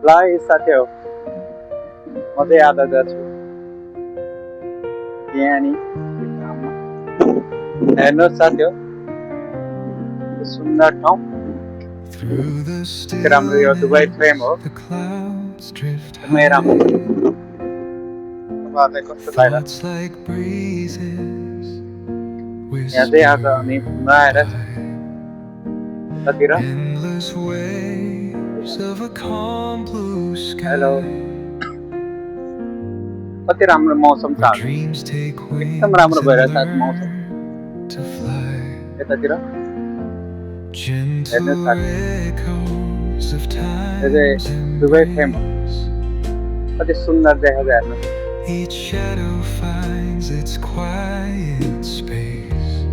ल है साथी हो म चाहिँ आज जान्छु बिहानी हेर्नुहोस् साथी हो सुन्दर ठाउँ राम्रो यो दुबई फ्रेम हो एकदमै राम्रो तपाईँहरूलाई कस्तो लागिरहेको यहाँ चाहिँ आज हामी घुम्न आएर कतिर हेलो कति राम्रो मौसम छ एकदम राम्रो भइरहेछ आज मौसम यतातिर हेर्नुहोस् साथी यो चाहिँ दुबई फ्रेम हो कति सुन्दर देखाउँछ हेर्नुहोस् Each shadow finds its quiet space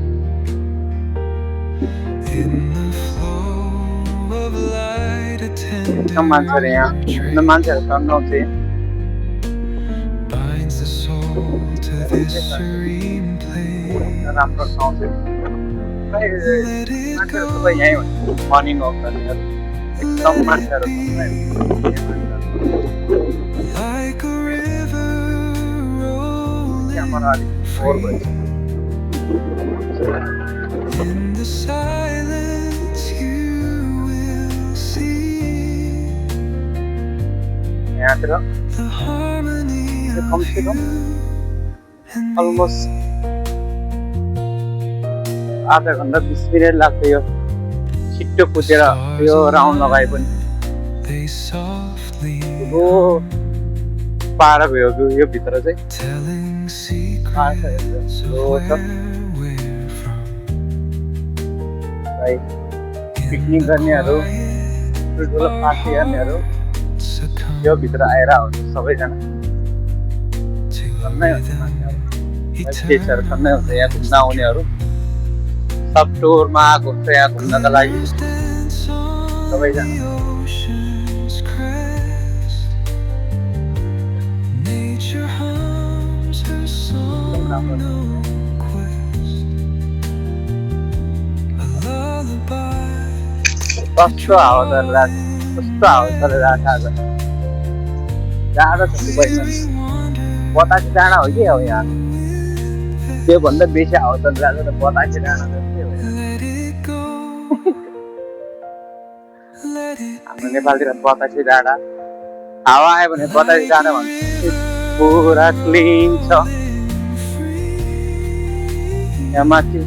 in the flow of light attended binds the soul to this serene place. Let it go. Morning walk like a river rolling in the silence you will see the harmony of you and almost आधा घन्टा 20 minute लाग्छ यो छिट्टो कुदेर यो round लगाए पनि पार भयो यो भित्र चाहिँ पिकनिक गर्नेहरू ठुल्ठुलो पार्टी गर्नेहरू यो भित्र आएर हुन्छ सबैजना खन्नै हुन्छ केसहरू खन्नै हुन्छ यहाँ घुम्न आउनेहरू सब टुरमा आएको हुन्छ यहाँ घुम्नका लागि सबैजना कस्तो हावा चलिरहेको कस्तो हावा चलिरहेको आज जाडो छ दुबईमा बतासे डाँडा हो कि अब यहाँ त्योभन्दा बेसी हावा चलिरहेको छ बतासे डाँडा जस्तै हो हाम्रो नेपालतिर बतासे डाँडा हावा आयो भने बतासे डाँडा भन्छ पुरा क्लिन छ यहाँ माथि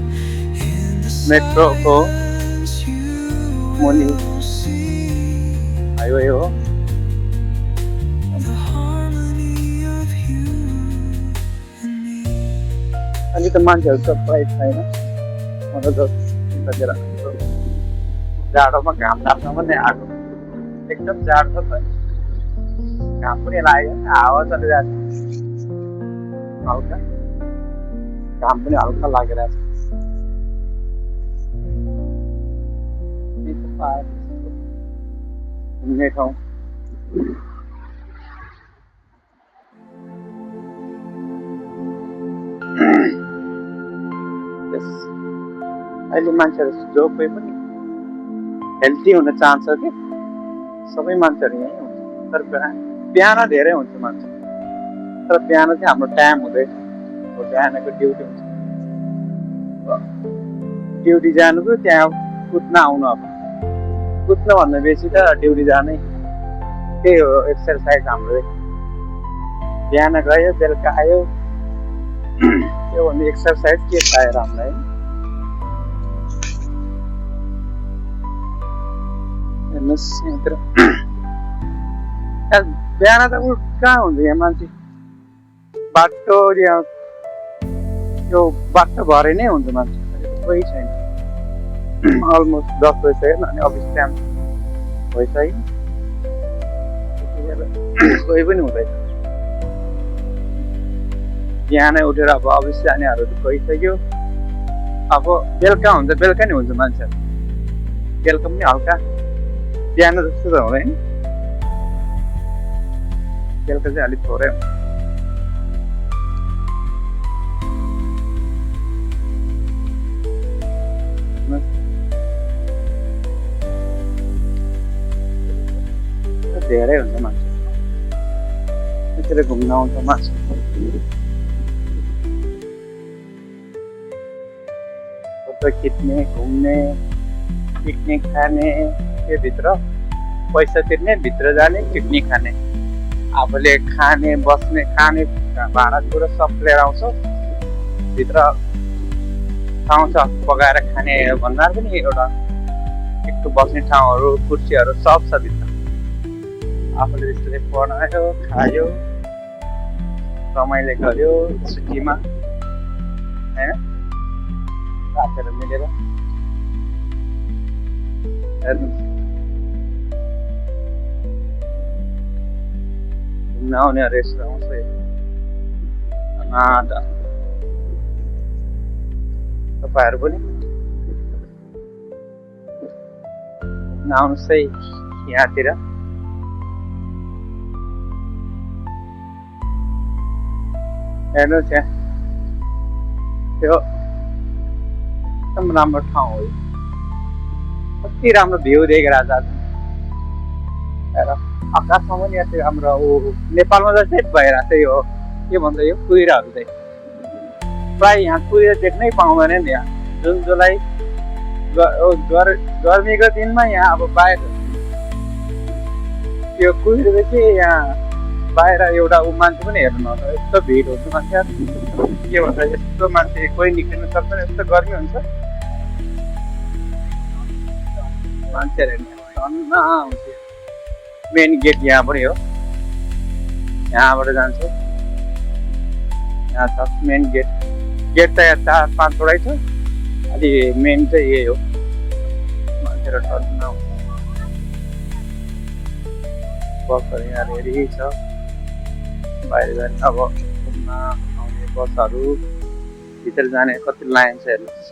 मेट्रोको मुनि हाइवे हो अलि त मान्छेहरू सबै छैन यतातिर जाडोमा घाम लाग्न पनि आएको एकदम जाडो छ घाम पनि लाग्यो हावा चलिरहेको छ हल्का घाम पनि हल्का लागिरहेको छ घुम्ने ठाउँ अहिले मान्छेहरू जो कोही पनि हेल्दी हुन चाहन्छ कि सबै मान्छेहरू यहीँ हुन्छ तर बिहान धेरै हुन्छ मान्छे तर बिहान चाहिँ हाम्रो टाइम हुँदैन बिहानको ड्युटी हुन्छ ड्युटी जानुको त्यहाँ कुद्न आउनु अब कुद्नुभन्दा बेसी त ड्युटी जानै त्यही हो एक्सर्साइज हाम्रो बिहान गयो बेलुका आयो त्योभन्दा एक्सर्साइज के चाहिएर हामीलाई हेर्नुहोस् यहाँतिर बिहान त कहाँ हुन्छ यहाँ मान्छे बाटो यो बाटो भरे नै हुन्छ मान्छे कोही छैन अलमोस्ट 10 बजिसक्यो अनि अफिस टाइम भइसक्यो कोही पनि हुँदैन बिहानै उठेर अब अफिस जानेहरू गइसक्यो अब बेलुका हुन्छ बेलुका नै हुन्छ मान्छेहरू बेलुका पनि हल्का बिहान जस्तो त हुँदैन बेलुका चाहिँ अलिक थोरै हुन्छ धेरै हुन्छ मान्छे त्यसरी घुम्न आउँछ मान्छे फोटो खिच्ने घुम्ने पिकनिक खाने त्यो भित्र पैसा तिर्ने भित्र जाने पिकनिक खाने आफूले खाने बस्ने खाने भाँडाकुँडा सब लिएर आउँछ भित्र ठाउँ छ पकाएर खाने भन्दा पनि एउटा एकटु बस्ने ठाउँहरू कुर्सीहरू सब छ भित्र आफूले त्यसरी बनायो खायो रमाइलो गर्यो छुट्टीमा होइन साथीहरू मिलेर घुम्न आउनेहरू यसो आउँछ तपाईँहरू पनि घुम्न आउनुहोस् है यहाँतिर हेर्नुहोस् यहाँ त्यो एकदम राम्रो ठाउँ हो कति राम्रो भ्यू देखेर जान्छ हेर आकाशमा पनि यति राम्रो नेपालमा जस्तै भइरहेको छ यो के भन्छ यो कुहिराहरू चाहिँ प्रायः यहाँ कुहिरा देख्नै पाउँदैन नि यहाँ जुन जुलाई गर्मीको दिनमा यहाँ अब बाहिर त्यो कुहिरेपछि यहाँ बाहिर एउटा मान्छे पनि हेर्नु नहुन्छ यस्तो भिड हुन्छ मान्छे के भन्छ यस्तो मान्छे कोही निक्लिनु सक्दैन यस्तो गर्मी हुन्छ मान्छेहरू धन्न आउँछ मेन गेट यहाँ पनि हो यहाँबाट जान्छ यहाँ छ मेन गेट गेट त यहाँ 4-5वटै छ अलि मेन चाहिँ यही हो मान्छेहरू धन्न आउँछ बसहरू यहाँ रेडी छ बाहिर जाने अब घुम्न आउने बसहरू भित्र जाने कति लाइन छ हेर्नुहोस्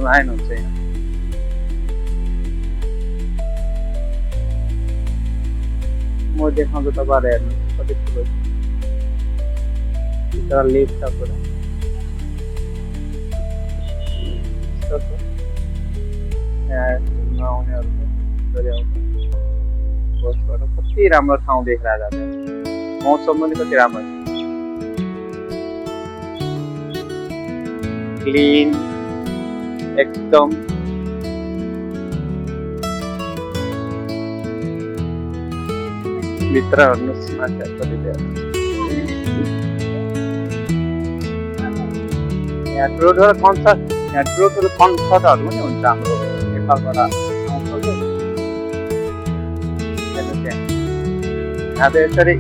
लाइन हुन्छ यहाँ म देखाउँछु तपाईँहरू हेर्नुहोस् कति ठुलो भित्र लेक छ पुरा यहाँ घुम्न आउनेहरू बसबाट कति राम्रो ठाउँ देखेर जान्छ मौसम पनि कति राम्रो क्लिन एकदम भित्र हेर्नुहोस् मान्छेहरू कति यहाँ ठुलो ठुलो कन्सर्टहरू पनि हुन्छ हाम्रो नेपालबाट आउँछ कि यहाँ त यसरी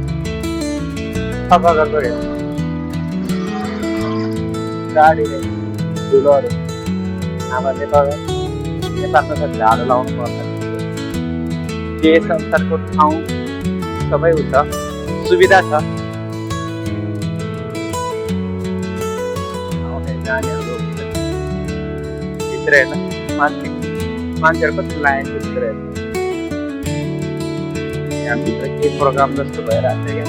सफा गर्दो रहेछ गाडीले धुलोहरू हाम्रो नेपालमा त झाडु लाउनु पर्छ देश अनुसारको ठाउँ सबै छ सुविधा छ आउने जानेहरू भित्र हेर्न मान्छेहरू कति लाइन भित्र हेर्नु यहाँभित्र के प्रोग्राम जस्तो भइरहेको छ यहाँ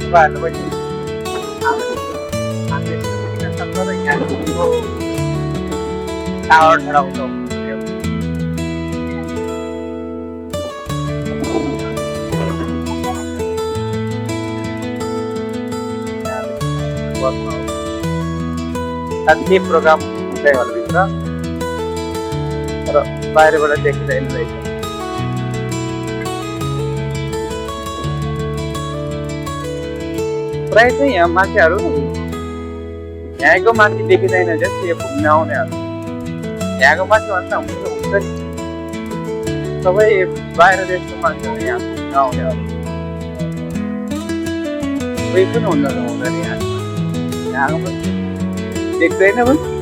तपाईँहरू पनि टावर ठडाउँछ के प्रोग्राम हुँदै होला भित्र तर बाहिरबाट देखिँदैन रहेछ प्रायः चाहिँ यहाँ मान्छेहरू यहाँको मान्छे देखिँदैन जस्तो यो घुम्न आउनेहरू यहाँको मान्छे भन्दा हुन्छ नि सबै बाहिर देशको मान्छेहरू यहाँ घुम्न आउनेहरू कोही पनि हुँदैन यहाँको मान्छे देख्दैन पनि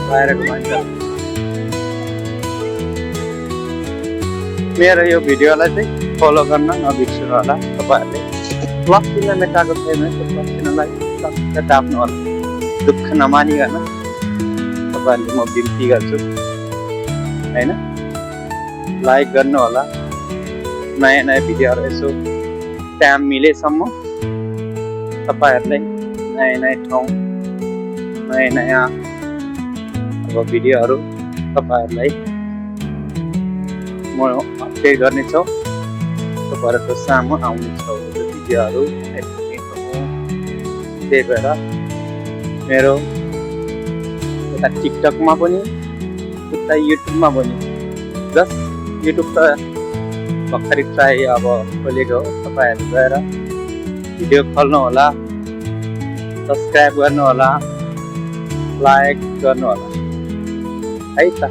बाहिरको मान्छे मेरो यो भिडियोलाई चाहिँ फलो गर्न नबिर्सिनु होला तपाईँहरूले प्लस चिन्ह मेटाएको छैन प्लस चिन्हलाई दाब्नु होला दुःख नमानिकन तपाईँहरूले म बिन्ती गर्छु हैन, लाइक गर्नु होला। नयाँ नयाँ भिडियोहरू यसो टाइम मिलेसम्म तपाईँहरूलाई नयाँ नयाँ ठाउँ, नयाँ नयाँ अब भिडियोहरू तपाईँहरूलाई म अपडेट गर्नेछौँ। तपाईँहरूको सामु आउनेछ त्यो भिडियोहरू। त्यही भएर मेरो यता टिकटकमा पनि उता युट्युबमा पनि, जस्ट युट्युब त भर्खरै ट्राई अब खोलेको हो। तपाईँहरू गएर भिडियो खोल्नु होला, सब्सक्राइब गर्नु होला, लाइक गर्नु होला है त।